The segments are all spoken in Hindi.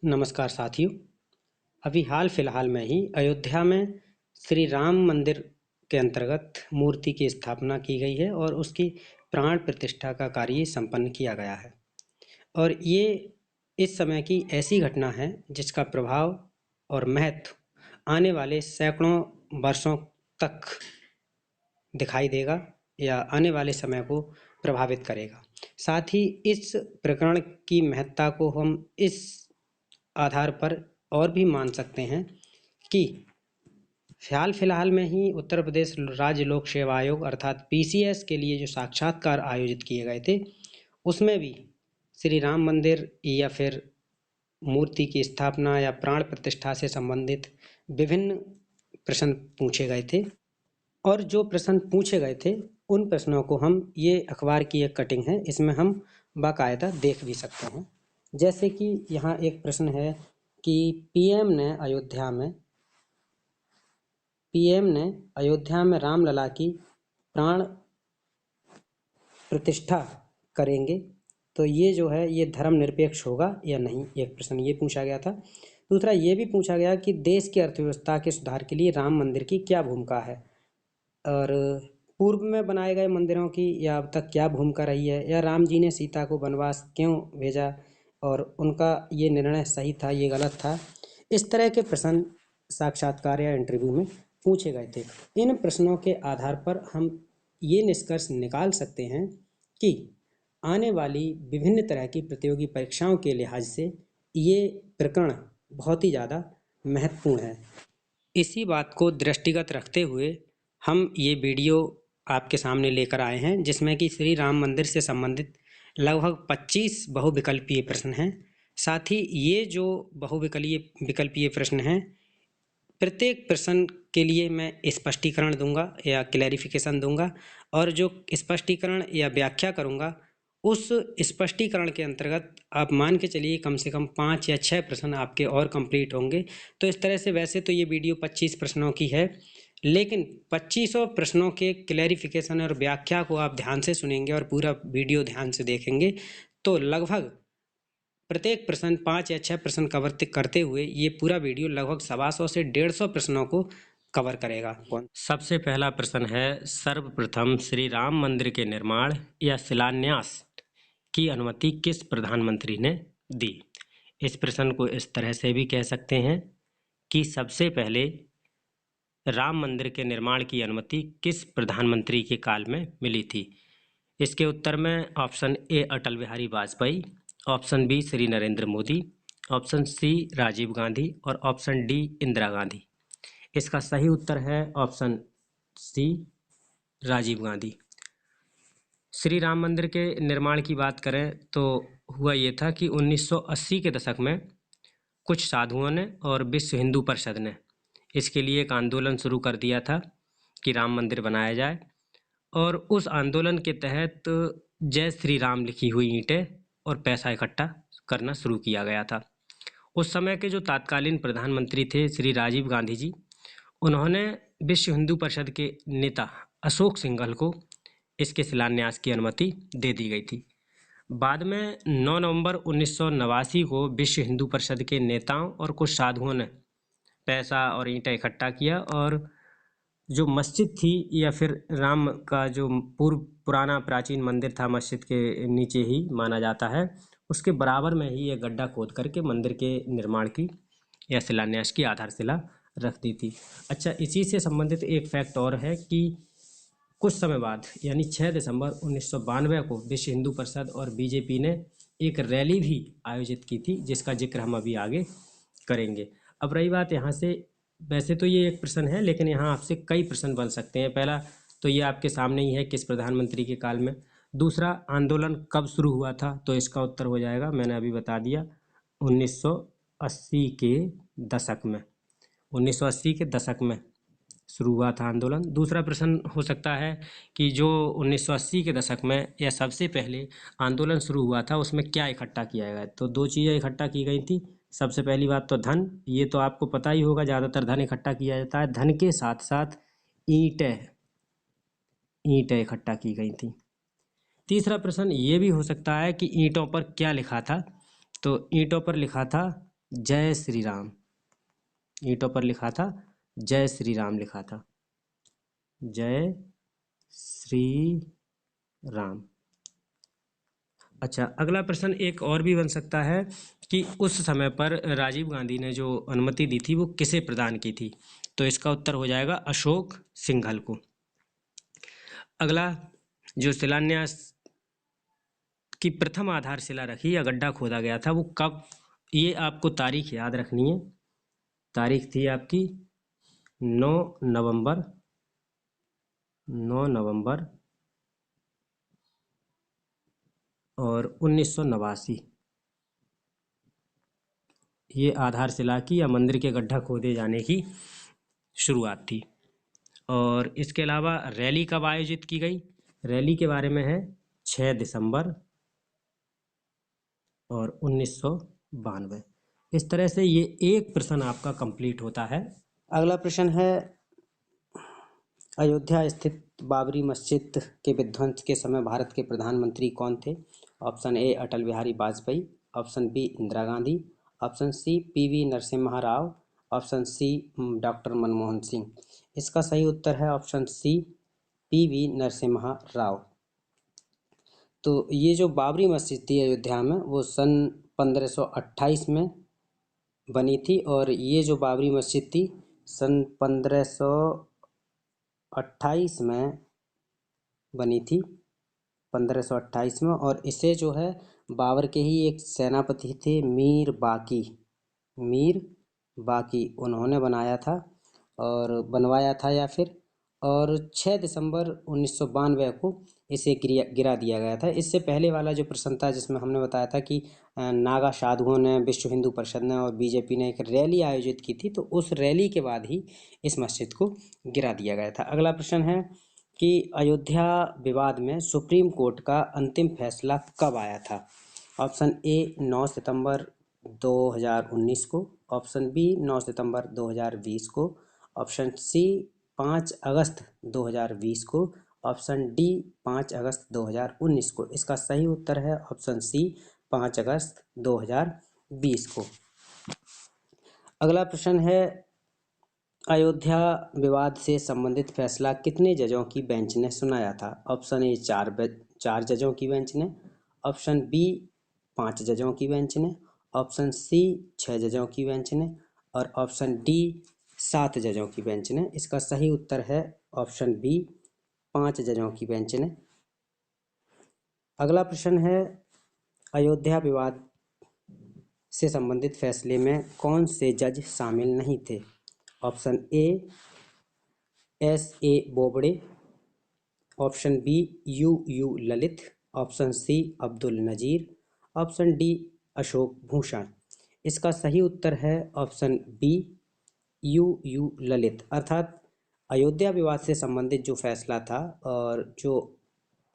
नमस्कार साथियों। अभी हाल फिलहाल में ही अयोध्या में श्री राम मंदिर के अंतर्गत मूर्ति की स्थापना की गई है और उसकी प्राण प्रतिष्ठा का कार्य संपन्न किया गया है। और ये इस समय की ऐसी घटना है जिसका प्रभाव और महत्व आने वाले सैकड़ों वर्षों तक दिखाई देगा या आने वाले समय को प्रभावित करेगा। साथ ही इस प्रकरण की महत्ता को हम इस आधार पर और भी मान सकते हैं कि हाल फिलहाल में ही उत्तर प्रदेश राज्य लोक सेवा आयोग अर्थात पीसीएस के लिए जो साक्षात्कार आयोजित किए गए थे, उसमें भी श्री राम मंदिर या फिर मूर्ति की स्थापना या प्राण प्रतिष्ठा से संबंधित विभिन्न प्रश्न पूछे गए थे। और जो प्रश्न पूछे गए थे उन प्रश्नों को हम, ये अखबार की एक कटिंग है, इसमें हम बाकायदा देख भी सकते हैं। जैसे कि यहाँ एक प्रश्न है कि पीएम ने अयोध्या में रामलला की प्राण प्रतिष्ठा करेंगे, तो ये जो है ये धर्मनिरपेक्ष होगा या नहीं, एक प्रश्न ये पूछा गया था। दूसरा ये भी पूछा गया कि देश की अर्थव्यवस्था के सुधार के लिए राम मंदिर की क्या भूमिका है, और पूर्व में बनाए गए मंदिरों की या अब तक क्या भूमिका रही है, या राम जी ने सीता को वनवास क्यों भेजा और उनका ये निर्णय सही था, ये गलत था। इस तरह के प्रश्न साक्षात्कार या इंटरव्यू में पूछे गए थे। इन प्रश्नों के आधार पर हम ये निष्कर्ष निकाल सकते हैं कि आने वाली विभिन्न तरह की प्रतियोगी परीक्षाओं के लिहाज से ये प्रकरण बहुत ही ज़्यादा महत्वपूर्ण है। इसी बात को दृष्टिगत रखते हुए हम ये वीडियो आपके सामने लेकर आए हैं, जिसमें कि श्री राम मंदिर से संबंधित लगभग 25 बहुविकल्पीय प्रश्न हैं। साथ ही ये जो विकल्पीय प्रश्न हैं, प्रत्येक प्रश्न के लिए मैं स्पष्टीकरण दूंगा या क्लैरिफिकेशन दूंगा, और जो स्पष्टीकरण या व्याख्या करूंगा उस स्पष्टीकरण के अंतर्गत आप मान के चलिए कम से कम 5 या 6 प्रश्न आपके और कंप्लीट होंगे। तो इस तरह से वैसे तो ये वीडियो 25 प्रश्नों की है, लेकिन 2500 प्रश्नों के क्लैरिफिकेशन और व्याख्या को आप ध्यान से सुनेंगे और पूरा वीडियो ध्यान से देखेंगे तो लगभग प्रत्येक प्रश्न 5 या 6 प्रश्न कवर करते हुए ये पूरा वीडियो लगभग 125 से 150 प्रश्नों को कवर करेगा। सबसे पहला प्रश्न है, सर्वप्रथम श्री राम मंदिर के निर्माण या शिलान्यास की अनुमति किस प्रधानमंत्री ने दी। इस प्रश्न को इस तरह से भी कह सकते हैं कि सबसे पहले राम मंदिर के निर्माण की अनुमति किस प्रधानमंत्री के काल में मिली थी। इसके उत्तर में option A Atal Bihari Vajpayee, option B Shri Narendra Modi, option C Rajiv Gandhi और ऑप्शन डी इंदिरा गांधी। इसका सही उत्तर है ऑप्शन सी राजीव गांधी। श्री राम मंदिर के निर्माण की बात करें तो हुआ ये था कि 1980 के दशक में कुछ साधुओं ने और विश्व हिंदू परिषद ने इसके लिए एक आंदोलन शुरू कर दिया था कि राम मंदिर बनाया जाए, और उस आंदोलन के तहत जय श्री राम लिखी हुई ईंटें और पैसा इकट्ठा करना शुरू किया गया था। उस समय के जो तत्कालीन प्रधानमंत्री थे श्री राजीव गांधी जी, उन्होंने विश्व हिंदू परिषद के नेता अशोक सिंघल को इसके शिलान्यास की अनुमति दे दी गई थी। बाद में 9 नवंबर 1989 को विश्व हिंदू परिषद के नेताओं और कुछ साधुओं ने पैसा और ईंटें इकट्ठा किया और जो मस्जिद थी या फिर राम का जो पुराना प्राचीन मंदिर था, मस्जिद के नीचे ही माना जाता है, उसके बराबर में ही ये गड्ढा खोद करके मंदिर के निर्माण की या शिलान्यास की आधारशिला रख दी थी। अच्छा, इसी से संबंधित एक फैक्ट और है कि कुछ समय बाद यानी 6 दिसंबर 1992 को विश्व हिंदू परिषद और बीजेपी ने एक रैली भी आयोजित की थी, जिसका जिक्र हम अभी आगे करेंगे। अब रही बात यहाँ से, वैसे तो ये एक प्रश्न है लेकिन यहाँ आपसे कई प्रश्न बन सकते हैं। पहला तो ये आपके सामने ही है, किस प्रधानमंत्री के काल में। दूसरा, आंदोलन कब शुरू हुआ था, तो इसका उत्तर हो जाएगा, मैंने अभी बता दिया, 1980 के दशक में। 1980 के दशक में शुरू हुआ था आंदोलन। दूसरा प्रश्न हो सकता है कि जो 1980 के दशक में या सबसे पहले आंदोलन शुरू हुआ था उसमें क्या इकट्ठा किया गया। तो 2 चीज़ें इकट्ठा की गई थी। सबसे पहली बात तो धन, ये तो आपको पता ही होगा, ज़्यादातर धन इकट्ठा किया जाता है। धन के साथ साथ ईंटें इकट्ठा की गई थी। तीसरा प्रश्न ये भी हो सकता है कि ईंटों पर क्या लिखा था। तो ईंटों पर लिखा था जय श्री राम, ईंटों पर लिखा था, जय श्री राम लिखा था, जय श्री राम। अच्छा, अगला प्रश्न एक और भी बन सकता है कि उस समय पर राजीव गांधी ने जो अनुमति दी थी वो किसे प्रदान की थी? तो इसका उत्तर हो जाएगा अशोक सिंघल को। अगला, जो शिलान्यास की प्रथम आधारशिला रखी या गड्ढा खोदा गया था वो कब? ये आपको तारीख याद रखनी है। तारीख थी आपकी 9 नवंबर 9 नवंबर और 1989। ये आधारशिला की या मंदिर के गड्ढा खोदे जाने की शुरुआत थी। और इसके अलावा रैली कब आयोजित की गई? रैली के बारे में है 6 दिसंबर और 1992। इस तरह से ये एक प्रश्न आपका कंप्लीट होता है। अगला प्रश्न है, अयोध्या स्थित बाबरी मस्जिद के विध्वंस के समय भारत के प्रधानमंत्री कौन थे? Option A Atal Bihari Vajpayee, option B Indira Gandhi, option C PV Narasimha Rao, option C doctor Manmohan Singh. इसका सही उत्तर है option C PV Narasimha Rao. तो ये जो बाबरी मस्जिद थी अयोध्या में वो सन 1528 में बनी थी, और ये जो बाबरी मस्जिद थी सन 1528 में बनी थी, 1528 में। और इसे जो है बाबर के ही एक सेनापति थे मीर बाकी उन्होंने बनाया था और बनवाया था या फिर, और 6 दिसंबर 1992 को इसे गिरा दिया गया था। इससे पहले वाला जो प्रश्न था जिसमें हमने बताया था कि नागा साधुओं ने, विश्व हिंदू परिषद ने और बीजेपी ने एक रैली आयोजित की थी, तो उस रैली के बाद ही इस मस्जिद को गिरा दिया गया था। अगला प्रश्न है कि अयोध्या विवाद में सुप्रीम कोर्ट का अंतिम फैसला कब आया था? ऑप्शन ए 9 सितंबर 2019 को, ऑप्शन बी 9 सितंबर 2020 को, ऑप्शन सी 5 अगस्त 2020 को, ऑप्शन डी 5 अगस्त 2019 को। इसका सही उत्तर है ऑप्शन सी 5 अगस्त 2020 को। अगला प्रश्न है, अयोध्या विवाद से संबंधित फैसला कितने जजों की बेंच ने सुनाया था? ऑप्शन ए 4 जजों की बेंच ने, ऑप्शन बी 5 जजों की बेंच ने, ऑप्शन सी 6 जजों की बेंच ने, और ऑप्शन डी 7 जजों की बेंच ने। इसका सही उत्तर है ऑप्शन बी 5 जजों की बेंच ने। अगला प्रश्न है, अयोध्या विवाद से संबंधित फैसले में कौन से जज शामिल नहीं थे? Option A S.A. Bobde, option B U Lalit, option C Abdul Nazeer, option D Ashok Bhushan. इसका सही उत्तर है ऑप्शन बी यू ललित। अर्थात अयोध्या विवाद से संबंधित जो फैसला था और जो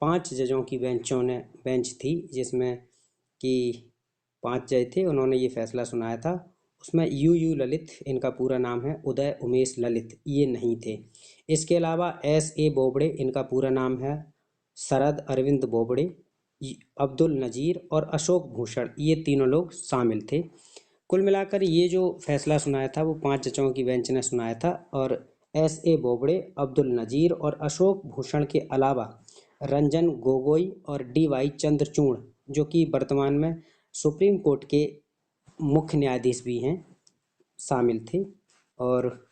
5 जजों की बेंच थी जिसमें कि 5 जज थे, उन्होंने ये फैसला सुनाया था, उसमें यू ललित, इनका पूरा नाम है उदय उमेश ललित, ये नहीं थे। इसके अलावा S.A. बोबड़े, इनका पूरा नाम है शरद अरविंद बोबड़े, अब्दुल नजीर और अशोक भूषण, ये तीनों लोग शामिल थे। कुल मिलाकर ये जो फैसला सुनाया था वो 5 जजों की बेंच ने सुनाया था, और S.A. बोबड़े, अब्दुल नजीर और अशोक भूषण के अलावा रंजन गोगोई और D.Y. चंद्रचूड़, जो कि वर्तमान में सुप्रीम कोर्ट के मुख्य न्यायाधीश भी हैं, शामिल थे। और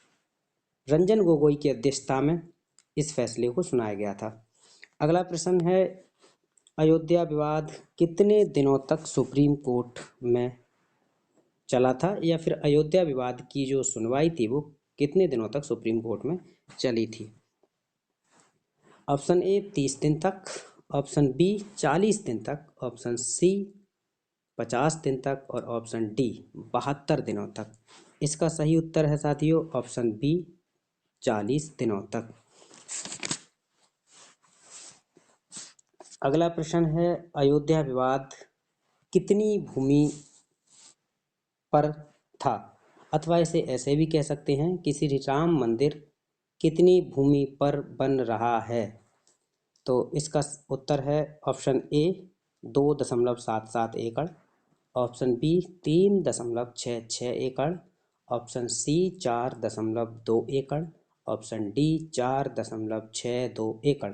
रंजन गोगोई की अध्यक्षता में इस फैसले को सुनाया गया था। अगला प्रश्न है, अयोध्या विवाद कितने दिनों तक सुप्रीम कोर्ट में चला था, या फिर अयोध्या विवाद की जो सुनवाई थी वो कितने दिनों तक सुप्रीम कोर्ट में चली थी? ऑप्शन ए 30 दिन तक, ऑप्शन बी 40 दिन तक, ऑप्शन सी 50 दिन तक और ऑप्शन डी 72 दिनों तक। इसका सही उत्तर है साथियों ऑप्शन बी 40 दिनों तक। अगला प्रश्न है, अयोध्या विवाद कितनी भूमि पर था, अथवा इसे ऐसे भी कह सकते हैं कि श्री राम मंदिर कितनी भूमि पर बन रहा है? तो इसका उत्तर है ऑप्शन ए 2.77 एकड़, ऑप्शन बी 3.66 एकड़, ऑप्शन सी 4.2 एकड़, ऑप्शन डी 4.62 एकड़।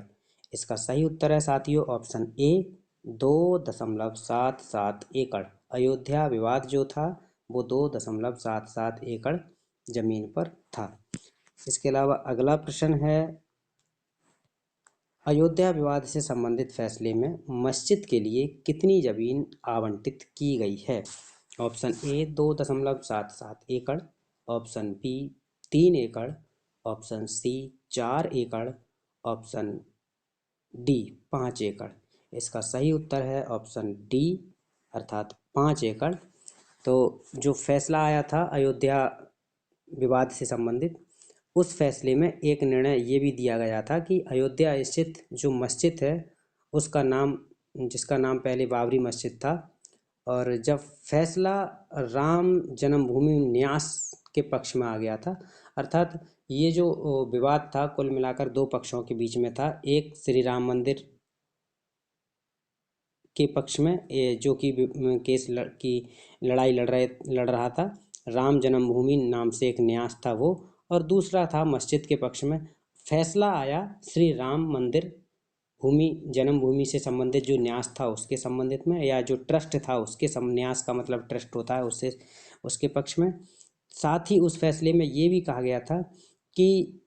इसका सही उत्तर है साथियों ऑप्शन ए 2.77 एकड़। अयोध्या विवाद जो था वो 2.77 एकड़ जमीन पर था। इसके अलावा अगला प्रश्न है, अयोध्या विवाद से संबंधित फैसले में मस्जिद के लिए कितनी जमीन आवंटित की गई है? ऑप्शन ए 2.77 एकड़, ऑप्शन बी 3 एकड़, ऑप्शन सी 4 एकड़, ऑप्शन डी 5 एकड़। इसका सही उत्तर है ऑप्शन डी अर्थात 5 एकड़। तो जो फैसला आया था अयोध्या विवाद से संबंधित, उस फैसले में एक निर्णय ये भी दिया गया था कि अयोध्या स्थित जो मस्जिद है उसका नाम, जिसका नाम पहले बाबरी मस्जिद था, और जब फैसला राम जन्मभूमि न्यास के पक्ष में आ गया था, अर्थात ये जो विवाद था कुल मिलाकर दो पक्षों के बीच में था। एक श्री राम मंदिर के पक्ष में जो कि केस की लड़ाई लड़ रहा था, राम जन्मभूमि नाम से एक न्यास था वो, और दूसरा था मस्जिद के पक्ष में। फैसला आया श्री राम मंदिर भूमि जन्मभूमि से संबंधित जो न्यास था उसके संबंधित में, या जो ट्रस्ट था उसके न्यास का मतलब ट्रस्ट होता है उससे, उसके पक्ष में। साथ ही उस फैसले में ये भी कहा गया था कि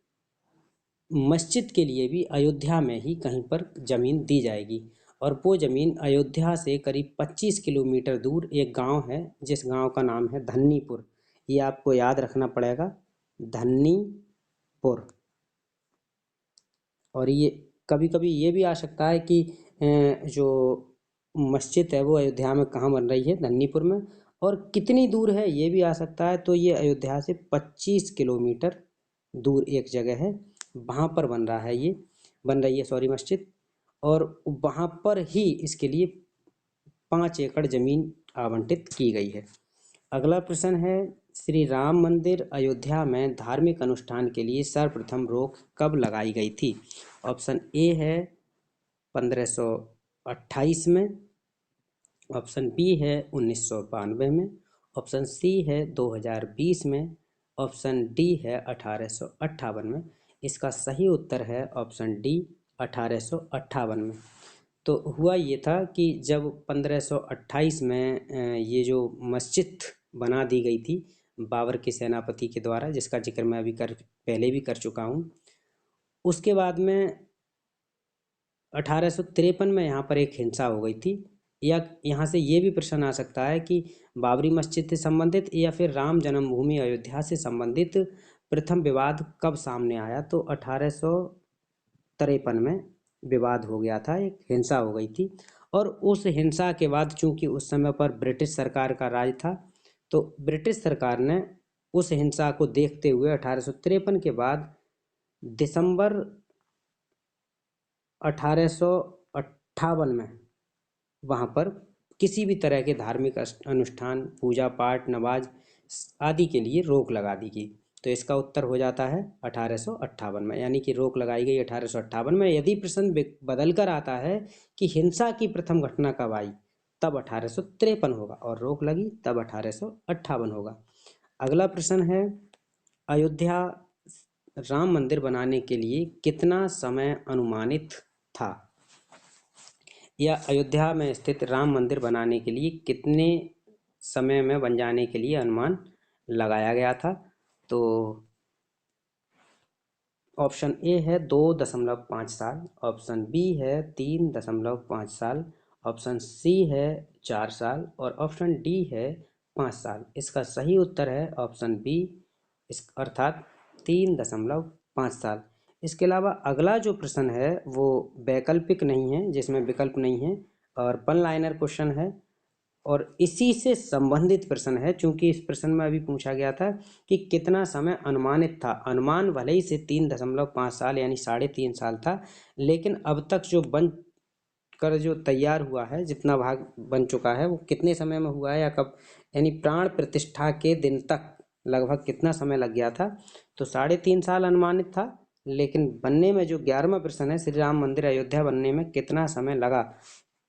मस्जिद के लिए भी अयोध्या में ही कहीं पर ज़मीन दी जाएगी, और वो ज़मीन अयोध्या से करीब 25 किलोमीटर दूर एक गांव है जिस गांव का नाम है धन्नीपुर। ये आपको याद रखना पड़ेगा, धन्नीपुर। और ये कभी कभी ये भी आ सकता है कि जो मस्जिद है वो अयोध्या में कहाँ बन रही है, धन्नीपुर में, और कितनी दूर है ये भी आ सकता है। तो ये अयोध्या से 25 किलोमीटर दूर एक जगह है, वहाँ पर बन रही है सॉरी मस्जिद, और वहाँ पर ही इसके लिए 5 एकड़ जमीन आवंटित की गई है। अगला प्रश्न है, श्री राम मंदिर अयोध्या में धार्मिक अनुष्ठान के लिए सर्वप्रथम रोक कब लगाई गई थी? ऑप्शन ए है 1528 में, ऑप्शन बी है 1992 में, ऑप्शन सी है 2020 में, ऑप्शन डी है 1858 में। इसका सही उत्तर है ऑप्शन डी 1858 में। तो हुआ ये था कि जब 1528 में ये जो मस्जिद बना दी गई थी बाबर के सेनापति के द्वारा, जिसका जिक्र मैं अभी पहले भी कर चुका हूँ, उसके बाद में 1853 में यहाँ पर एक हिंसा हो गई थी। या यहाँ से ये भी प्रश्न आ सकता है कि बाबरी मस्जिद से संबंधित या फिर राम जन्मभूमि अयोध्या से संबंधित प्रथम विवाद कब सामने आया? तो 1853 में विवाद हो गया था, एक हिंसा हो गई थी, और उस हिंसा के बाद चूंकि उस समय पर ब्रिटिश सरकार का राज था, तो ब्रिटिश सरकार ने उस हिंसा को देखते हुए 1853 के बाद दिसंबर 1858 में वहाँ पर किसी भी तरह के धार्मिक अनुष्ठान, पूजा पाठ, नमाज आदि के लिए रोक लगा दी गई। तो इसका उत्तर हो जाता है 1858 में, यानी कि रोक लगाई गई 1858 में। यदि प्रश्न बदल कर आता है कि हिंसा की प्रथम घटना कब आई, तब 1853 होगा, और रोक लगी तब 1858 होगा। अगला प्रश्न है, अयोध्या राम मंदिर बनाने के लिए कितना समय अनुमानित था? या अयोध्या में स्थित राम मंदिर बनाने के लिए कितने समय में बन जाने के लिए अनुमान लगाया गया था? तो ऑप्शन ए है 2.5 साल, ऑप्शन बी है 3.5 साल, ऑप्शन सी है 4 साल, और ऑप्शन डी है 5 साल। इसका सही उत्तर है ऑप्शन बी, इस अर्थात 3.5 साल। इसके अलावा अगला जो प्रश्न है वो वैकल्पिक नहीं है, जिसमें विकल्प नहीं है, और वन लाइनर क्वेश्चन है, और इसी से संबंधित प्रश्न है। चूंकि इस प्रश्न में अभी पूछा गया था कि कितना समय अनुमानित था, अनुमान भले ही से 3.5 साल यानी 3.5 साल था, लेकिन अब तक जो बन कर जो तैयार हुआ है, जितना भाग बन चुका है, वो कितने समय में हुआ है या कब, यानी प्राण प्रतिष्ठा के दिन तक लगभग कितना समय लग गया था? तो 3.5 साल अनुमानित था, लेकिन बनने में जो 11वां प्रश्न है, श्री राम मंदिर अयोध्या बनने में कितना समय लगा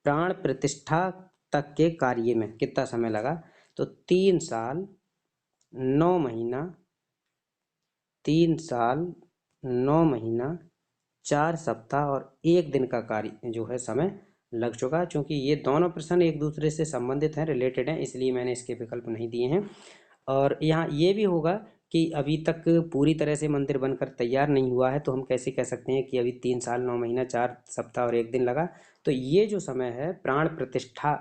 प्राण प्रतिष्ठा तक के कार्य में कितना समय लगा, तो 3 साल 9 महीना, 3 साल 9 महीना 4 सप्ताह और 1 दिन का कार्य जो है समय लग चुका है। चूँकि ये दोनों प्रश्न एक दूसरे से संबंधित हैं, रिलेटेड हैं, इसलिए मैंने इसके विकल्प नहीं दिए हैं। और यहाँ ये भी होगा कि अभी तक पूरी तरह से मंदिर बनकर तैयार नहीं हुआ है, तो हम कैसे कह सकते हैं कि अभी 3 साल 9 महीना 4 सप्ताह और 1 दिन लगा। तो ये जो समय है प्राण प्रतिष्ठा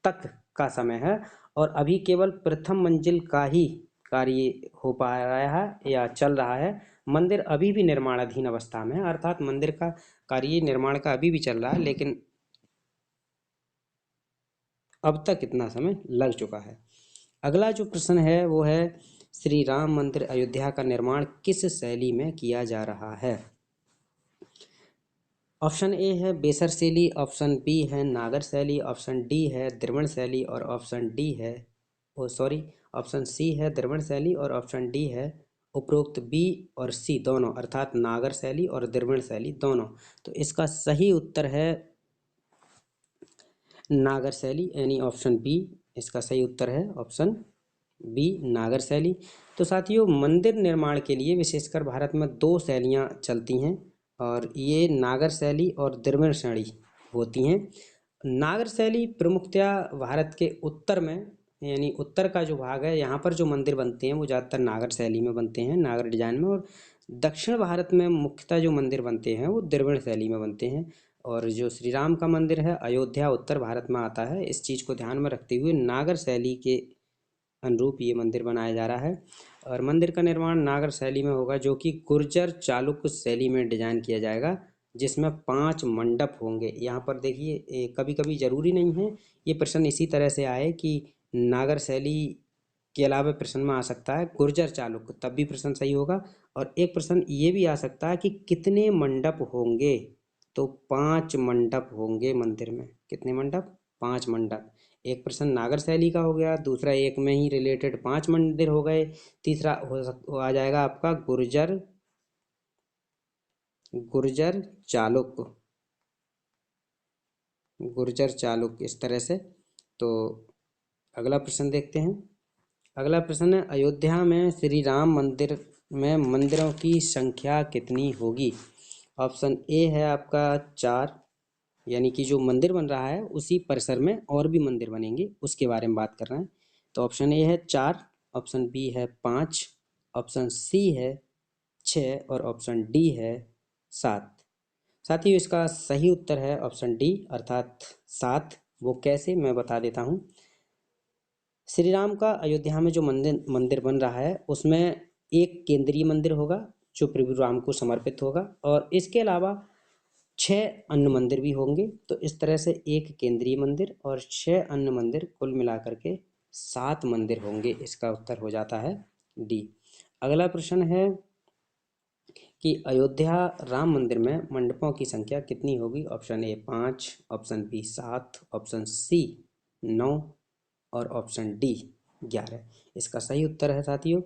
तक का समय है, और अभी केवल प्रथम मंजिल का ही कार्य हो पा रहा है या चल रहा है। मंदिर अभी भी निर्माणाधीन अवस्था में है, अर्थात मंदिर का कार्य निर्माण का अभी भी चल रहा है, लेकिन अब तक इतना समय लग चुका है। अगला जो प्रश्न है वो है, श्री राम मंदिर अयोध्या का निर्माण किस शैली में किया जा रहा है। ऑप्शन ए है बेसर शैली, ऑप्शन बी है नागर शैली, ऑप्शन डी है द्रविड़ शैली, और ऑप्शन डी है ऑप्शन सी है द्रविड़ शैली, और ऑप्शन डी है उपरोक्त बी और सी दोनों, अर्थात नागर शैली और द्रविड़ शैली दोनों। तो इसका सही उत्तर है नागर शैली, यानी ऑप्शन बी इसका सही उत्तर है, ऑप्शन बी नागर शैली। तो साथियों, मंदिर निर्माण के लिए विशेषकर भारत में 2 शैलियाँ चलती हैं, और ये नागर शैली और द्रविड़ शैली होती हैं। नागर शैली प्रमुखतया भारत के उत्तर में, यानी उत्तर का जो भाग है यहाँ पर जो मंदिर बनते हैं वो ज़्यादातर नागर शैली में बनते हैं, नागर डिजाइन में। और दक्षिण भारत में मुख्यतः जो मंदिर बनते हैं वो द्रविड़ शैली में बनते हैं। और जो श्री राम का मंदिर है अयोध्या उत्तर भारत में आता है, इस चीज़ को ध्यान में रखते हुए नागर शैली के अनुरूप ये मंदिर बनाया जा रहा है। और मंदिर का निर्माण नागर शैली में होगा, जो कि गुर्जर चालुक्य शैली में डिजाइन किया जाएगा, जिसमें 5 मंडप होंगे। यहाँ पर देखिए, कभी कभी ज़रूरी नहीं है ये प्रश्न इसी तरह से आए कि नागर शैली के अलावा प्रश्न में आ सकता है गुर्जर चालुक्य, तब भी प्रश्न सही होगा। और एक प्रश्न ये भी आ सकता है कि कितने मंडप होंगे, तो 5 मंडप होंगे मंदिर में। कितने मंडप? 5 मंडप। एक प्रश्न नागर शैली का हो गया, दूसरा एक में ही रिलेटेड 5 मंदिर हो गए, तीसरा आ जाएगा आपका गुर्जर चालुक्य, गुर्जर चालुक्य, इस तरह से। तो अगला प्रश्न देखते हैं। अगला प्रश्न है, अयोध्या में श्री राम मंदिर में मंदिरों की संख्या कितनी होगी। ऑप्शन ए है आपका 4, यानी कि जो मंदिर बन रहा है उसी परिसर में और भी मंदिर बनेंगे, उसके बारे में बात कर रहे हैं। तो ऑप्शन ए है 4, ऑप्शन बी है 5, ऑप्शन सी है 6, और ऑप्शन डी है 7। साथियों, इसका सही उत्तर है ऑप्शन डी, अर्थात 7। वो कैसे, मैं बता देता हूँ। श्री राम का अयोध्या में जो मंदिर बन रहा है उसमें एक केंद्रीय मंदिर होगा जो प्रभु राम को समर्पित होगा, और इसके अलावा 6 अन्य मंदिर भी होंगे। तो इस तरह से एक केंद्रीय मंदिर और 6 अन्य मंदिर, कुल मिलाकर के 7 मंदिर होंगे। इसका उत्तर हो जाता है डी। अगला प्रश्न है कि अयोध्या राम मंदिर में मंडपों की संख्या कितनी होगी। Option A 5, option B 7, option C 9, और ऑप्शन डी 11। इसका सही उत्तर है साथियों,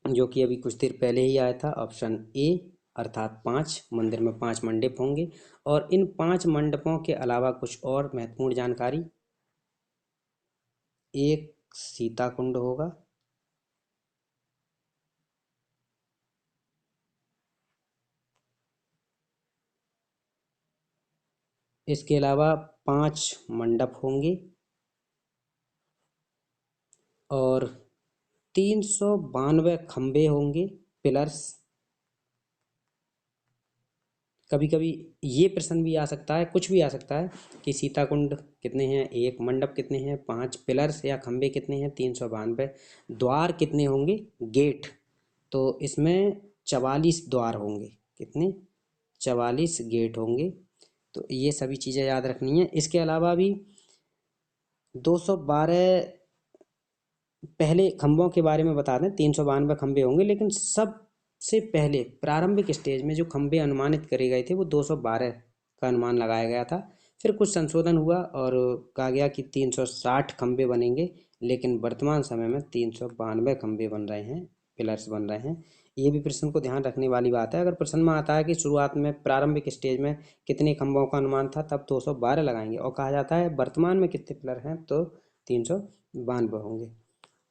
जो कि अभी कुछ देर पहले ही आया था, ऑप्शन ए, अर्थात 5। मंदिर में 5 मंडप होंगे, और इन 5 मंडपों के अलावा कुछ और महत्वपूर्ण जानकारी। एक सीता कुंड होगा, इसके अलावा 5 मंडप होंगे, और 392 खंबे होंगे, पिलर्स। कभी कभी ये प्रश्न भी आ सकता है, कुछ भी आ सकता है कि सीता कुंड कितने हैं, एक मंडप कितने हैं, 5 पिलर्स या खंबे कितने हैं, 392 द्वार कितने होंगे, गेट। तो इसमें 44 द्वार होंगे। कितने? 44 गेट होंगे। तो ये सभी चीज़ें याद रखनी है। इसके अलावा भी 212 पहले खंभों के बारे में बता दें, 392 खंभे होंगे, लेकिन सबसे पहले प्रारंभिक स्टेज में जो खंभे अनुमानित करे गए थे वो 212 का अनुमान लगाया गया था। फिर कुछ संशोधन हुआ और कहा गया कि 360 खंभे बनेंगे, लेकिन वर्तमान समय में 392 खंभे बन रहे हैं पिलर्स बन रहे हैं। ये भी प्रश्न को ध्यान रखने वाली बात है। अगर प्रश्न में आता है कि शुरुआत में प्रारंभिक स्टेज में कितने खंभों का अनुमान था, तब 212 लगाएंगे, और कहा जाता है वर्तमान में कितने पिलर हैं, तो 392 होंगे।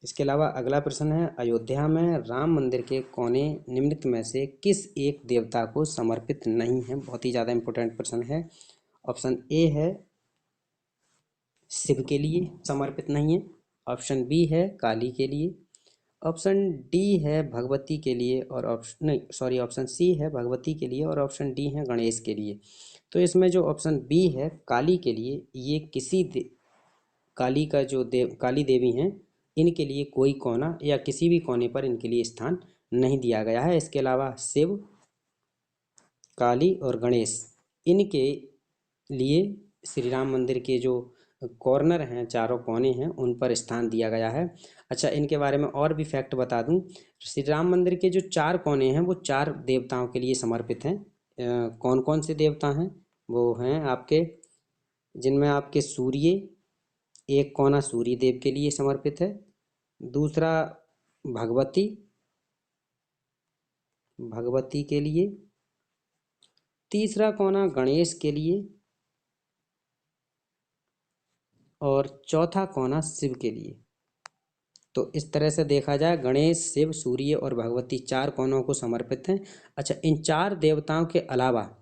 इसके अलावा अगला प्रश्न है, अयोध्या में राम मंदिर के कोने निम्नलिखित में से किस एक देवता को समर्पित नहीं है। बहुत ही ज़्यादा इंपॉर्टेंट प्रश्न है। ऑप्शन ए है शिव के लिए समर्पित नहीं है, ऑप्शन बी है काली के लिए, ऑप्शन डी है भगवती के लिए, और ऑप्शन नहीं सॉरी ऑप्शन सी है भगवती के लिए, और ऑप्शन डी है गणेश के लिए। तो इसमें जो ऑप्शन बी है काली के लिए, ये काली का जो काली देवी हैं, इनके लिए कोई कोना या किसी भी कोने पर इनके लिए स्थान नहीं दिया गया है। इसके अलावा शिव, काली और गणेश, इनके लिए श्री राम मंदिर के जो कॉर्नर हैं, चारों कोने हैं, उन पर स्थान दिया गया है। अच्छा, इनके बारे में और भी फैक्ट बता दूं, श्री राम मंदिर के जो 4 कोने हैं वो 4 देवताओं के लिए समर्पित हैं। कौन कौन से देवता हैं? वो हैं आपके, जिनमें आपके सूर्य, एक कोना सूर्य देव के लिए समर्पित है, दूसरा भगवती के लिए, तीसरा कोना गणेश के लिए, और चौथा कोना शिव के लिए। तो इस तरह से देखा जाए, गणेश, शिव, सूर्य और भगवती 4 कोनों को समर्पित हैं। अच्छा, इन 4 देवताओं के अलावा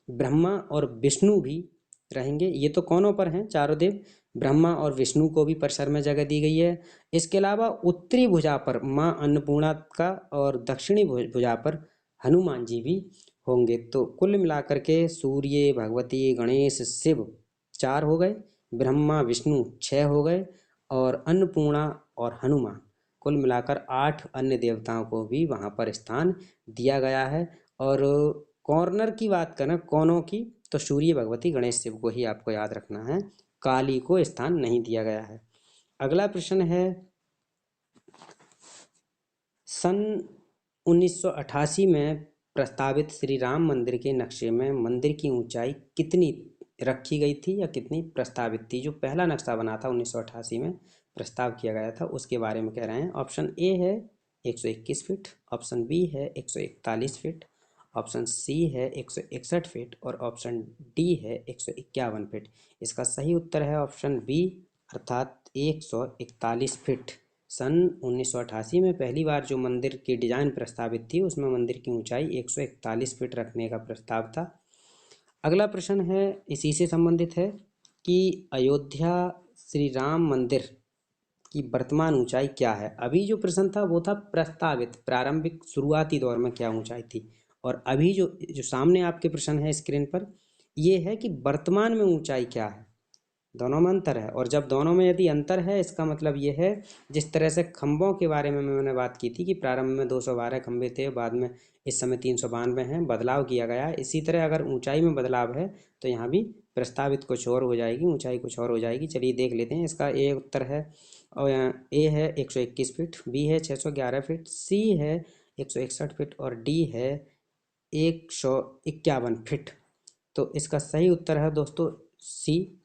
ब्रह्मा और विष्णु भी रहेंगे। ये तो कोनों पर हैं चारों देव, ब्रह्मा और विष्णु को भी परिसर में जगह दी गई है। इसके अलावा उत्तरी भुजा पर माँ अन्नपूर्णा का और दक्षिणी भुजा पर हनुमान जी भी होंगे। तो कुल मिलाकर के सूर्य, भगवती, गणेश, शिव 4 हो गए, ब्रह्मा विष्णु 6 हो गए, और अन्नपूर्णा और हनुमान, कुल मिलाकर 8 अन्य देवताओं को भी वहाँ पर स्थान दिया गया है। और कॉर्नर की बात करें, कोनों की, तो सूर्य, भगवती, गणेश, शिव को ही आपको याद रखना है, काली को स्थान नहीं दिया गया है। अगला प्रश्न है, सन 1988 में प्रस्तावित श्री राम मंदिर के नक्शे में मंदिर की ऊंचाई कितनी रखी गई थी या कितनी प्रस्तावित थी? जो पहला नक्शा बना था 1988 में प्रस्ताव किया गया था, उसके बारे में कह रहे हैं। ऑप्शन ए है 121 फीट, ऑप्शन बी है 141 फीट, ऑप्शन सी है 161 फीट, और ऑप्शन डी है 151 फीट। इसका सही उत्तर है ऑप्शन बी, अर्थात 141 फीट। सन 1988 में पहली बार जो मंदिर की डिज़ाइन प्रस्तावित थी, उसमें मंदिर की ऊंचाई 141 फीट रखने का प्रस्ताव था। अगला प्रश्न है, इसी से संबंधित है कि अयोध्या श्री राम मंदिर की वर्तमान ऊंचाई क्या है। अभी जो प्रश्न था वो था प्रस्तावित, प्रारंभिक शुरुआती दौर में क्या ऊंचाई थी, और अभी जो जो सामने आपके प्रश्न है स्क्रीन पर, ये है कि वर्तमान में ऊंचाई क्या है। दोनों में अंतर है, और जब दोनों में यदि अंतर है, इसका मतलब ये है, जिस तरह से खंभों के बारे में मैंने बात की थी कि प्रारंभ में 212 खंभे थे, बाद में इस समय 392 हैं, बदलाव किया गया है। इसी तरह अगर ऊंचाई में बदलाव है तो यहाँ भी प्रस्तावित कुछ और हो जाएगी, ऊंचाई कुछ और हो जाएगी। चलिए देख लेते हैं। इसका ए उत्तर है, और ए है 121 फीट, बी है 611 फीट, सी है 161 फीट, और डी है 151 फीट। तो इसका सही उत्तर है दोस्तों सी,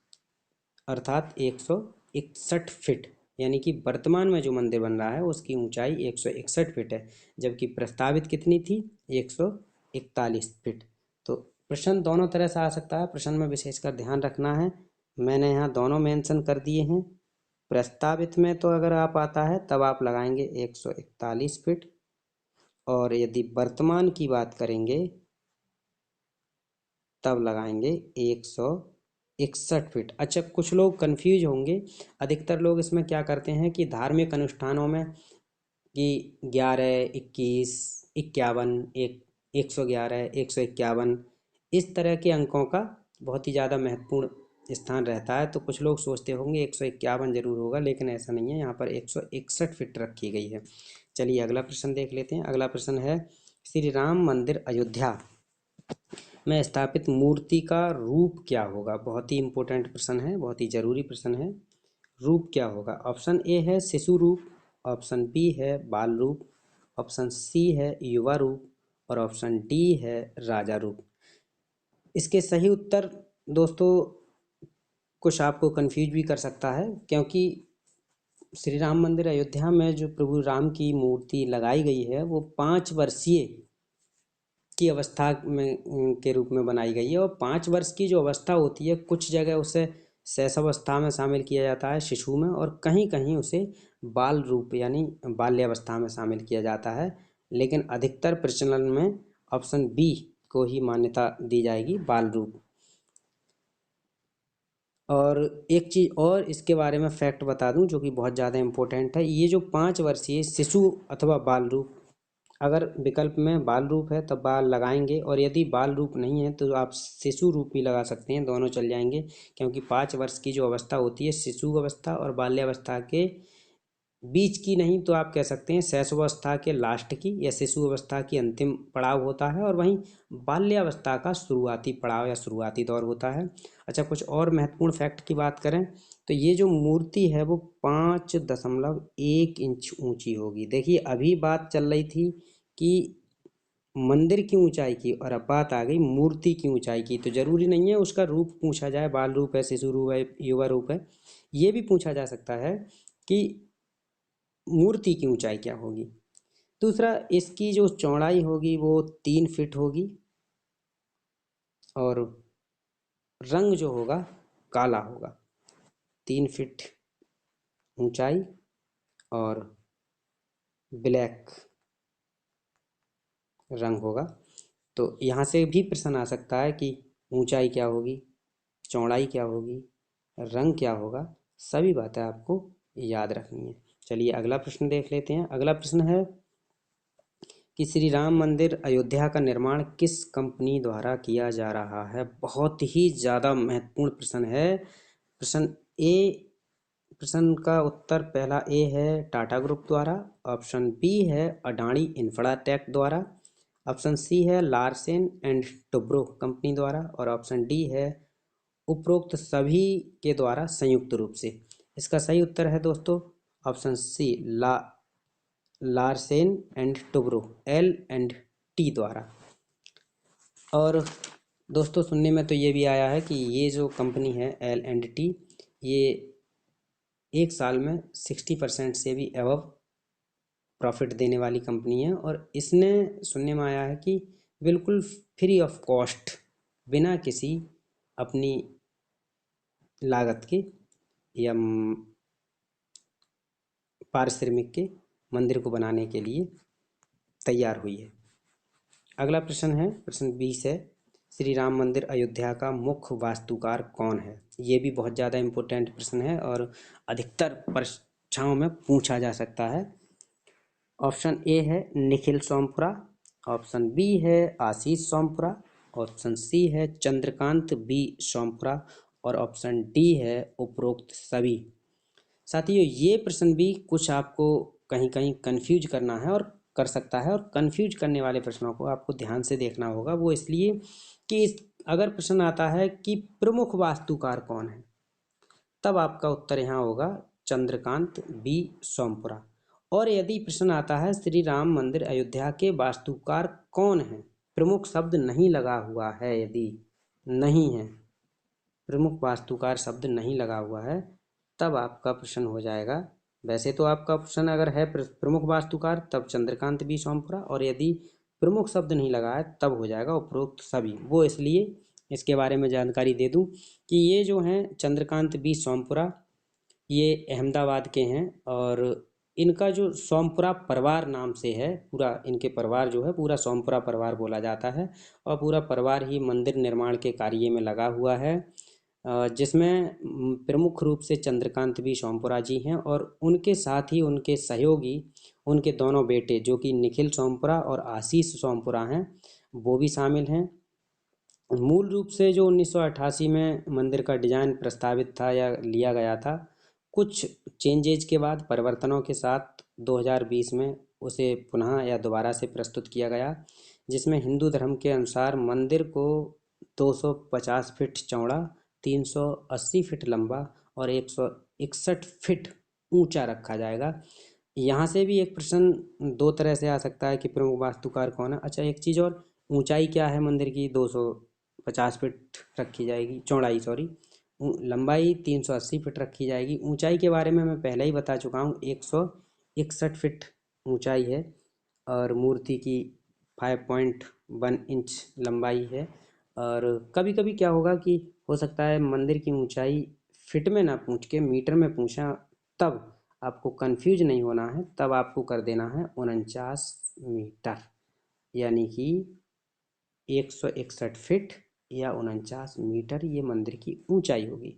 अर्थात 161 फीट। यानी कि वर्तमान में जो मंदिर बन रहा है उसकी ऊंचाई 161 फीट है, जबकि प्रस्तावित कितनी थी? 141 फीट। तो प्रश्न दोनों तरह से आ सकता है, प्रश्न में विशेषकर ध्यान रखना है। मैंने यहाँ दोनों मेंशन कर दिए हैं। प्रस्तावित में तो अगर आप आता है तब आप लगाएंगे 141 फीट, और यदि वर्तमान की बात करेंगे तब लगाएंगे 161 फीट। अच्छा, कुछ लोग कंफ्यूज होंगे, अधिकतर लोग इसमें क्या करते हैं कि धार्मिक अनुष्ठानों में कि 11, 21, 51, 111, 151, इस तरह के अंकों का बहुत ही ज़्यादा महत्वपूर्ण स्थान रहता है। तो कुछ लोग सोचते होंगे 151 जरूर होगा, लेकिन ऐसा नहीं है, यहाँ पर 161 फीट रखी गई है। चलिए अगला प्रश्न देख लेते हैं। अगला प्रश्न है, श्री राम मंदिर अयोध्या में स्थापित मूर्ति का रूप क्या होगा? बहुत ही इंपॉर्टेंट प्रश्न है, बहुत ही जरूरी प्रश्न है। रूप क्या होगा? ऑप्शन ए है शिशु रूप, ऑप्शन बी है बाल रूप, ऑप्शन सी है युवा रूप, और ऑप्शन डी है राजा रूप। इसके सही उत्तर दोस्तों कुछ आपको कंफ्यूज भी कर सकता है, क्योंकि श्री राम मंदिर अयोध्या में जो प्रभु राम की मूर्ति लगाई गई है वो 5 वर्षीय की अवस्था में के रूप में बनाई गई है। और 5 वर्ष की जो अवस्था होती है, कुछ जगह उसे शैशवावस्था में शामिल किया जाता है, शिशु में, और कहीं कहीं उसे बाल रूप यानी बाल्यावस्था में शामिल किया जाता है। लेकिन अधिकतर प्रचलन में ऑप्शन बी को ही मान्यता दी जाएगी, बाल रूप। और एक चीज़ और इसके बारे में फैक्ट बता दूं जो कि बहुत ज़्यादा इम्पोर्टेंट है। ये जो 5 वर्षीय शिशु अथवा बाल रूप, अगर विकल्प में बाल रूप है तब बाल लगाएंगे, और यदि बाल रूप नहीं है तो आप शिशु रूप भी लगा सकते हैं, दोनों चल जाएंगे। क्योंकि 5 वर्ष की जो अवस्था होती है शिशु अवस्था और बाल्यावस्था के बीच की नहीं तो आप कह सकते हैं शैशवावस्था के लास्ट की या शिशु अवस्था की अंतिम पड़ाव होता है, और वहीं बाल्यावस्था का शुरुआती पड़ाव या शुरुआती दौर होता है। अच्छा, कुछ और महत्वपूर्ण फैक्ट की बात करें तो ये जो मूर्ति है वो 5.1 इंच ऊंची होगी। देखिए, अभी बात चल रही थी कि मंदिर की ऊंचाई की, और अब बात आ गई मूर्ति की ऊंचाई की। तो जरूरी नहीं है उसका रूप पूछा जाए, बाल रूप है, शिशु रूप है, युवा रूप है, ये भी पूछा जा सकता है कि मूर्ति की ऊंचाई क्या होगी। दूसरा, इसकी जो चौड़ाई होगी वो 3 फीट होगी, और रंग जो होगा काला होगा। 3 फीट ऊंचाई और ब्लैक रंग होगा। तो यहाँ से भी प्रश्न आ सकता है कि ऊंचाई क्या होगी, चौड़ाई क्या होगी, रंग क्या होगा, सभी बातें आपको याद रखनी है। चलिए अगला प्रश्न देख लेते हैं। अगला प्रश्न है कि श्री राम मंदिर अयोध्या का निर्माण किस कंपनी द्वारा किया जा रहा है। बहुत ही ज़्यादा महत्वपूर्ण प्रश्न है। प्रश्न ए, प्रश्न का उत्तर पहला ए है टाटा ग्रुप द्वारा, ऑप्शन बी है अडानी इंफ्राटेक द्वारा, ऑप्शन सी है लार्सेन एंड टुब्रो कंपनी द्वारा, और ऑप्शन डी है उपरोक्त सभी के द्वारा संयुक्त रूप से। इसका सही उत्तर है दोस्तों option C, Larsen and Toubro, L&T द्वारा। और दोस्तों सुनने में तो ये भी आया है कि ये जो कंपनी है L&T, ये एक साल में 60% से भी अबव प्रॉफिट देने वाली कंपनी है। और इसने सुनने में आया है कि बिल्कुल फ्री ऑफ कॉस्ट, बिना किसी अपनी लागत के या पारिश्रमिक के मंदिर को बनाने के लिए तैयार हुई है। अगला प्रश्न है प्रश्न 20 है, श्री राम मंदिर अयोध्या का मुख्य वास्तुकार कौन है। ये भी बहुत ज़्यादा इम्पोर्टेंट प्रश्न है और अधिकतर परीक्षाओं में पूछा जा सकता है। ऑप्शन ए है निखिल सोमपुरा, ऑप्शन बी है आशीष सोमपुरा, ऑप्शन सी है चंद्रकांत बी सोमपुरा, और ऑप्शन डी है उपरोक्त सभी। साथियों, ये प्रश्न भी कुछ आपको कहीं कहीं कंफ्यूज करना है और कर सकता है, और कंफ्यूज करने वाले प्रश्नों को आपको ध्यान से देखना होगा। वो इसलिए कि अगर प्रश्न आता है कि प्रमुख वास्तुकार कौन है, तब आपका उत्तर यहाँ होगा चंद्रकांत बी सोमपुरा। और यदि प्रश्न आता है श्री राम मंदिर अयोध्या के वास्तुकार कौन है, प्रमुख शब्द नहीं लगा हुआ है, यदि नहीं है, प्रमुख वास्तुकार शब्द नहीं लगा हुआ है, तब आपका प्रश्न हो जाएगा। वैसे तो आपका प्रश्न अगर है प्रमुख वास्तुकार तब चंद्रकांत बी सोमपुरा, और यदि प्रमुख शब्द नहीं लगा है तब हो जाएगा उपरोक्त सभी। वो इसलिए इसके बारे में जानकारी दे दूं कि ये जो हैं चंद्रकांत बी सोमपुरा, ये अहमदाबाद के हैं, और इनका जो सोमपुरा परिवार नाम से है, पूरा इनके परिवार जो है पूरा सोमपुरा परिवार बोला जाता है, और पूरा परिवार ही मंदिर निर्माण के कार्य में लगा हुआ है, जिसमें प्रमुख रूप से चंद्रकांत बी सोमपुरा जी हैं, और उनके साथ ही उनके सहयोगी उनके दोनों बेटे जो कि निखिल सोमपुरा और आशीष सोमपुरा हैं, वो भी शामिल हैं। मूल रूप से जो 1988 में मंदिर का डिजाइन प्रस्तावित था या लिया गया था, कुछ चेंजेज के बाद, परिवर्तनों के साथ 2020 में उसे पुनः या दोबारा से प्रस्तुत किया गया, जिसमें हिंदू धर्म के अनुसार मंदिर को 250 फीट चौड़ा, 380 फीट लंबा और 161 फीट ऊंचा रखा जाएगा। यहाँ से भी एक प्रश्न दो तरह से आ सकता है कि प्रमुख वास्तुकार कौन है। अच्छा, एक चीज़ और, ऊंचाई क्या है मंदिर की, 250 फीट रखी जाएगी, चौड़ाई सॉरी लंबाई 380 फीट रखी जाएगी। ऊंचाई के बारे में मैं पहले ही बता चुका हूँ, 161 फीट ऊंचाई है और मूर्ति की 5.1 इंच लंबाई है। और कभी कभी क्या होगा कि हो सकता है मंदिर की ऊंचाई फिट में ना पूछ के मीटर में पूछा, तब आपको कंफ्यूज नहीं होना है, तब आपको कर देना है 49 मीटर, यानी कि 161 फीट या 49 मीटर ये मंदिर की ऊंचाई होगी।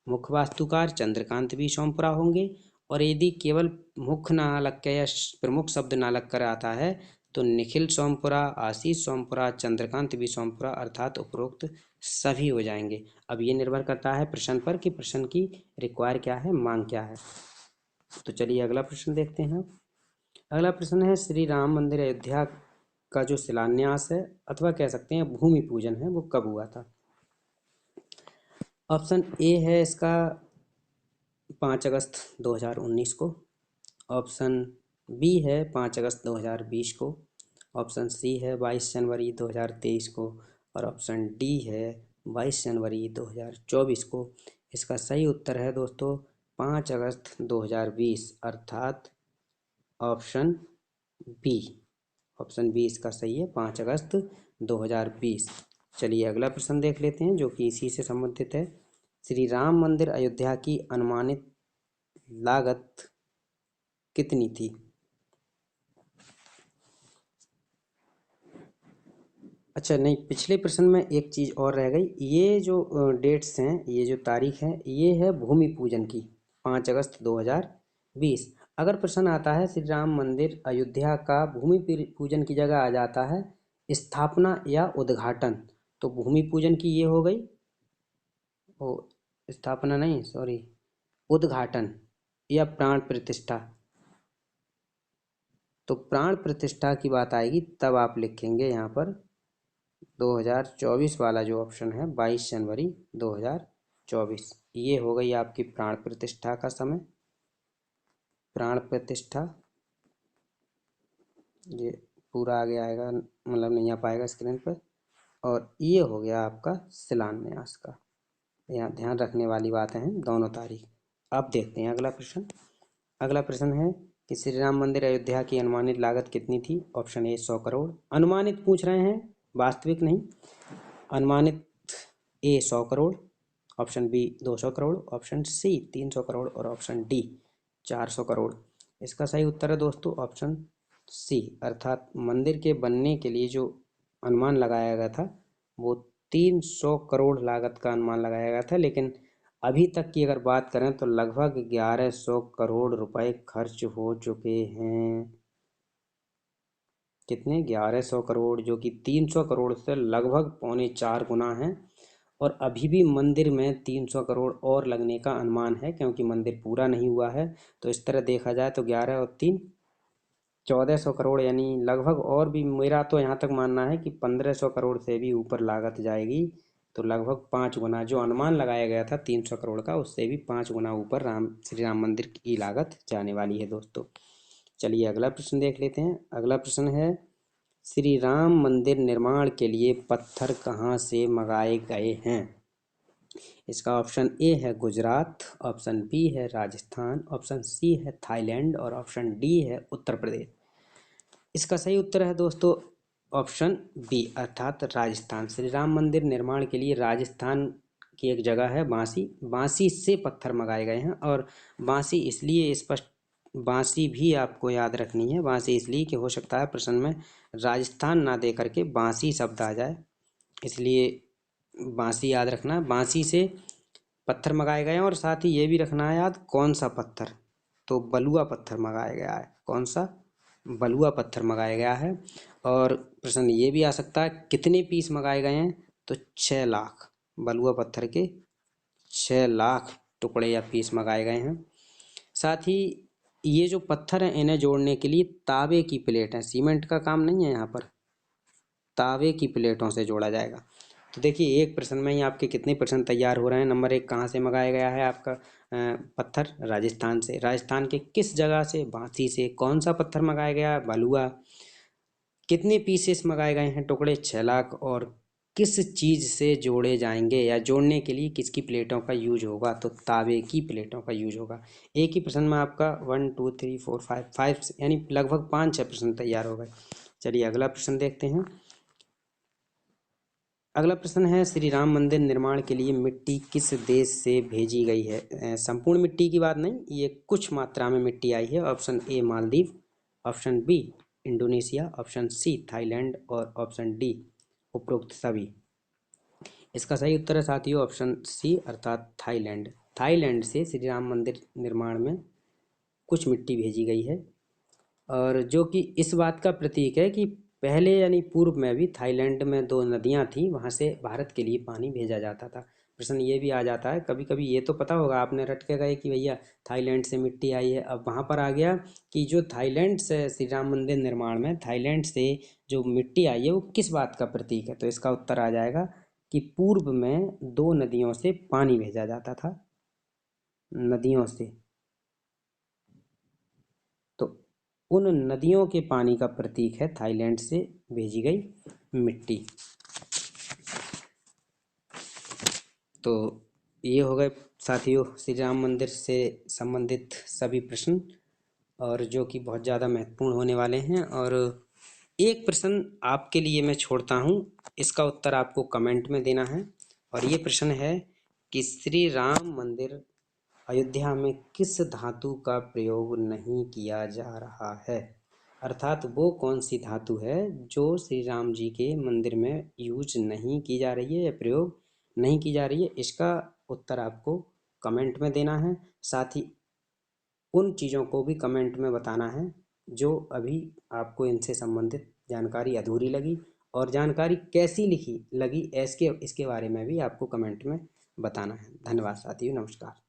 मुख्य वास्तुकार चंद्रकांत बी सोमपुरा होंगे। और यदि केवल मुख्य ना लग के या प्रमुख शब्द ना लग कर आता है तो निखिल सोमपुरा, आशीष सोमपुरा, चंद्रकांत बी सोमपुरा अर्थात उपरोक्त सभी हो जाएंगे। अब ये निर्भर करता है प्रश्न पर कि प्रश्न की रिक्वायर क्या है, मांग क्या है। तो चलिए अगला प्रश्न देखते हैं। अगला प्रश्न है, श्री राम मंदिर अयोध्या का जो शिलान्यास है अथवा कह सकते हैं भूमि पूजन है, वो कब हुआ था। ऑप्शन ए है इसका 5 अगस्त 2019 को। ऑप्शन बी है 5 अगस्त 2020 को। ऑप्शन सी है 22 जनवरी 2023 को। और ऑप्शन डी है 22 जनवरी 2024 को। इसका सही उत्तर है दोस्तों 5 अगस्त 2020 अर्थात ऑप्शन बी। ऑप्शन बी इसका सही है, 5 अगस्त 2020। चलिए अगला प्रश्न देख लेते हैं जो कि इसी से संबंधित है। श्री राम मंदिर अयोध्या की अनुमानित लागत कितनी थी। अच्छा नहीं, पिछले प्रश्न में एक चीज़ और रह गई। ये जो डेट्स हैं, ये जो तारीख है, ये है भूमि पूजन की 5 अगस्त 2020। अगर प्रश्न आता है श्री राम मंदिर अयोध्या का भूमि पूजन की जगह आ जाता है स्थापना या उद्घाटन, तो भूमि पूजन की ये हो गई, ओ स्थापना नहीं सॉरी, उद्घाटन या प्राण प्रतिष्ठा। तो प्राण प्रतिष्ठा की बात आएगी तब आप लिखेंगे यहाँ पर 2024 वाला जो ऑप्शन है 22 जनवरी 2024, ये हो गई आपकी प्राण प्रतिष्ठा का समय। प्राण प्रतिष्ठा ये पूरा आगे आएगा, मतलब नहीं आ पाएगा स्क्रीन पर। और ये हो गया आपका शिलान्यास का। यहाँ ध्यान रखने वाली बातें हैं दोनों तारीख। अब देखते हैं अगला प्रश्न। अगला प्रश्न है कि श्री राम मंदिर अयोध्या की अनुमानित लागत कितनी थी। ऑप्शन ए 100 करोड़, अनुमानित पूछ रहे हैं, वास्तविक नहीं। अनुमानित A 100 crore, option B 200 crore, option C 300 crore और ऑप्शन डी 400 करोड़। इसका सही उत्तर है दोस्तों ऑप्शन सी, अर्थात मंदिर के बनने के लिए जो अनुमान लगाया गया था वो 300 करोड़ लागत का अनुमान लगाया गया था। लेकिन अभी तक की अगर बात करें तो लगभग 1100 करोड़ रुपए खर्च हो चुके हैं। कितने, 1100 करोड़, जो कि 300 करोड़ से लगभग 3.25 गुना है। और अभी भी मंदिर में 300 करोड़ और लगने का अनुमान है क्योंकि मंदिर पूरा नहीं हुआ है। तो इस तरह देखा जाए तो 11 और 3 1400 करोड़, यानी लगभग, और भी मेरा तो यहाँ तक मानना है कि 1500 करोड़ से भी ऊपर लागत जाएगी। तो लगभग 5 गुना जो अनुमान लगाया गया था 300 करोड़ का, उससे भी 5 गुना ऊपर श्री राम मंदिर की लागत जाने वाली है दोस्तों। चलिए अगला प्रश्न देख लेते हैं। अगला प्रश्न है, श्री राम मंदिर निर्माण के लिए पत्थर कहाँ से मंगाए गए हैं। इसका ऑप्शन ए है गुजरात, ऑप्शन बी है राजस्थान, ऑप्शन सी है थाईलैंड और ऑप्शन डी है उत्तर प्रदेश। इसका सही उत्तर है दोस्तों ऑप्शन बी, अर्थात राजस्थान। श्री राम मंदिर निर्माण के लिए राजस्थान की एक जगह है बांसी, बांसी से पत्थर मंगाए गए हैं। और बांसी इसलिए स्पष्ट, बांसी भी आपको याद रखनी है, बांसी इसलिए कि हो सकता है प्रश्न में राजस्थान ना दे करके बांसी शब्द आ जाए, इसलिए बांसी याद रखना। बांसी से पत्थर मंगाए गए हैं और साथ ही ये भी रखना है याद कौन सा पत्थर, तो बलुआ पत्थर मंगाया गया है। कौन सा, बलुआ पत्थर मंगाया गया है। और प्रश्न ये भी आ सकता है कितने पीस मंगाए गए हैं, तो 6 लाख बलुआ पत्थर के 6 लाख टुकड़े या पीस मंगाए गए हैं। साथ ही ये जो पत्थर हैं इन्हें जोड़ने के लिए तावे की प्लेट है, सीमेंट का काम नहीं है यहाँ पर, तावे की प्लेटों से जोड़ा जाएगा। तो देखिए एक प्रश्न में ही आपके कितने प्रश्न तैयार हो रहे हैं। नंबर 1, कहाँ से मंगाया गया है आपका पत्थर, राजस्थान से। राजस्थान के किस जगह से, बांसी से। कौन सा पत्थर मंगाया गया है, बलुआ। कितने पीसेस मंगाए गए हैं टुकड़े, 6 लाख। और किस चीज़ से जोड़े जाएंगे या जोड़ने के लिए किसकी प्लेटों का यूज होगा? तो तांबे की प्लेटों का यूज होगा। एक ही प्रश्न में आपका 1 2 3 4 5 यानी लगभग 5 6 प्रश्न तैयार हो गए। चलिए अगला प्रश्न देखते हैं। अगला प्रश्न है, श्री राम मंदिर निर्माण के लिए मिट्टी किस देश से भेजी गई है? संपूर्ण मिट्टी की बात नहीं, ये कुछ मात्रा में मिट्टी आई है। Option A Maldives, option B Indonesia, option C Thailand और ऑप्शन डी उपरोक्त सभी। इसका सही उत्तर है साथियों ऑप्शन सी अर्थात थाईलैंड। थाईलैंड से श्री राम मंदिर निर्माण में कुछ मिट्टी भेजी गई है, और जो कि इस बात का प्रतीक है कि पहले यानी पूर्व में भी थाईलैंड में दो नदियां थी, वहां से भारत के लिए पानी भेजा जाता था। प्रश्न ये भी आ जाता है कभी कभी, ये तो पता होगा आपने रट के गए कि भैया थाईलैंड से मिट्टी आई है, अब वहां पर आ गया कि जो थाईलैंड से श्री राम मंदिर निर्माण में थाईलैंड से जो मिट्टी आई है वो किस बात का प्रतीक है? तो इसका उत्तर आ जाएगा कि पूर्व में दो नदियों से पानी भेजा जाता था, नदियों से, तो उन नदियों के पानी का प्रतीक है थाईलैंड से भेजी गई मिट्टी। तो ये हो गए साथियों श्री राम मंदिर से संबंधित सभी प्रश्न, और जो कि बहुत ज़्यादा महत्वपूर्ण होने वाले हैं। और एक प्रश्न आपके लिए मैं छोड़ता हूँ, इसका उत्तर आपको कमेंट में देना है। और ये प्रश्न है कि श्री राम मंदिर अयोध्या में किस धातु का प्रयोग नहीं किया जा रहा है? अर्थात वो कौन सी धातु है जो श्री राम जी के मंदिर में यूज नहीं की जा रही है या प्रयोग नहीं की जा रही है? इसका उत्तर आपको कमेंट में देना है। साथ ही उन चीज़ों को भी कमेंट में बताना है जो अभी आपको इनसे संबंधित जानकारी अधूरी लगी, और जानकारी कैसी लिखी लगी इसके बारे में भी आपको कमेंट में बताना है। धन्यवाद साथियों, नमस्कार।